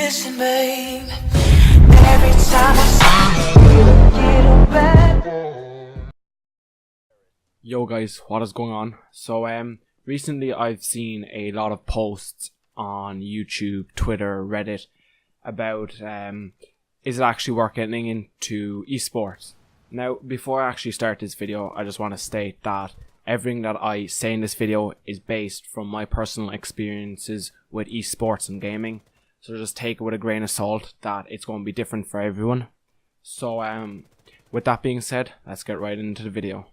missing, babe. Every time I see you, get back. Yo guys, what is going on? So recently I've seen a lot of posts on YouTube, Twitter, Reddit about is it actually worth getting into esports? Now, before I actually start this video, I just want to state that everything that I say in this video is based from my personal experiences with esports and gaming. So just take it with a grain of salt that it's going to be different for everyone. So with that being said, let's get right into the video.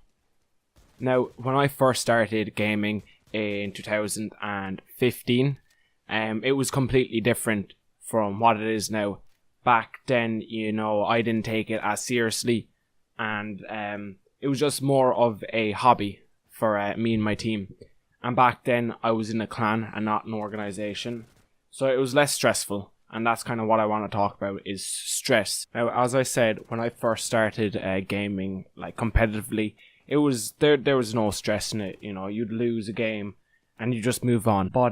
Now, when I first started gaming in 2015, it was completely different from what it is now. Back then, you know, I didn't take it as seriously, and it was just more of a hobby for me and my team. And back then, I was in a clan and not an organization, so it was less stressful. And that's kind of what I want to talk about, is stress. Now, as I said, when I first started gaming, like competitively, it was there was no stress in it. You know, you'd lose a game and you just move on. But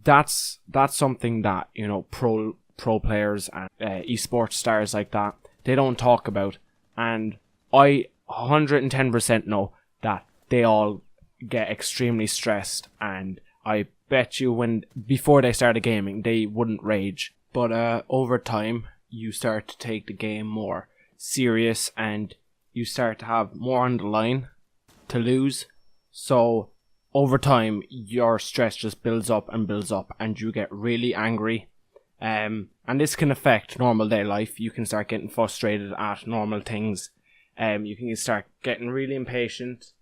that's something that, you know, pro players and esports stars like that, they don't talk about. And I 110% know that they all get extremely stressed, and I bet you before they started gaming they wouldn't rage. But over time you start to take the game more serious and you start to have more on the line to lose. So over time your stress just builds up and you get really angry. And this can affect normal day life. You can start getting frustrated at normal things. You can start getting really impatient.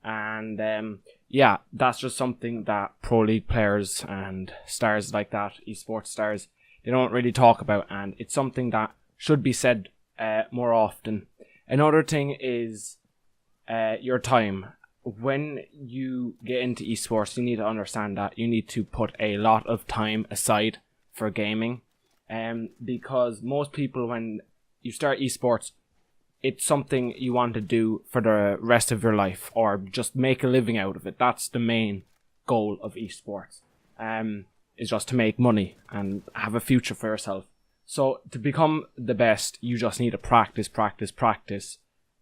And yeah, that's just something that pro league players and stars like that, esports stars, they don't really talk about. And it's something that should be said more often. Another thing is your time. When you get into esports, you need to understand that you need to put a lot of time aside for gaming, because most people, when you start esports, it's something you want to do for the rest of your life, or just make a living out of it. That's the main goal of esports, is just to make money and have a future for yourself. So to become the best, you just need to practice,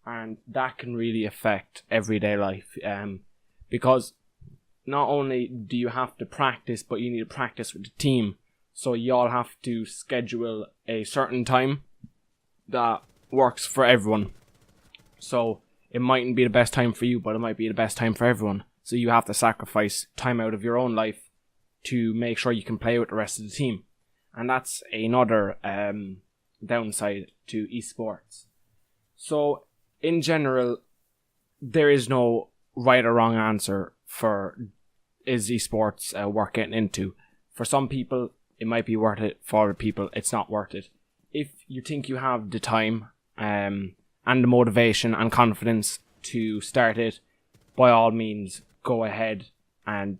and that can really affect everyday life, because not only do you have to practice, but you need to practice with the team. So you all have to schedule a certain time that works for everyone. So it mightn't be the best time for you, but it might be the best time for everyone. So you have to sacrifice time out of your own life to make sure you can play with the rest of the team. And that's another downside to esports. So in general, there is no right or wrong answer for is esports worth getting into. For some people, it might be worth it. For other people, it's not worth it. If you think you have the time and the motivation and confidence to start it, by all means, go ahead and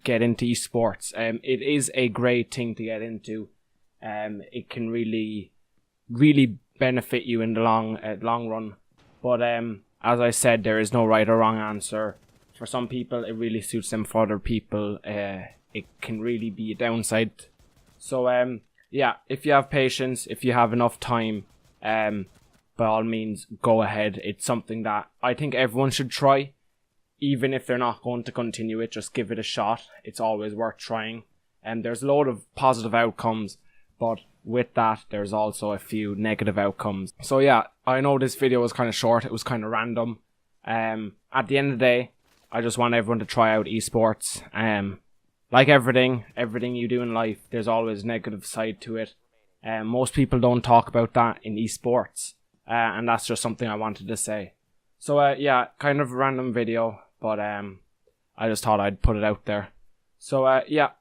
get into esports. It is a great thing to get into. It can really benefit you in the long run. But as I said, there is no right or wrong answer. For some people, it really suits them. For other people, it can really be a downside. So yeah, if you have patience, if you have enough time, by all means, go ahead. It's something that I think everyone should try. Even if they're not going to continue it, just give it a shot. It's always worth trying. And there's a load of positive outcomes, but with that, there's also a few negative outcomes. So yeah, I know this video was kind of short. It was kind of random. At the end of the day, I just want everyone to try out esports. Like everything you do in life, there's always a negative side to it. Most people don't talk about that in esports. And that's just something I wanted to say. So yeah, kind of a random video, but I just thought I'd put it out there. So yeah,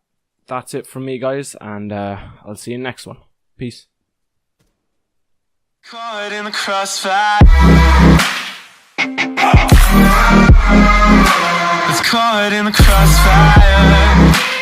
that's it from me, guys, and I'll see you in the next one. Peace. Caught in the crossfire. It's caught in the crossfire.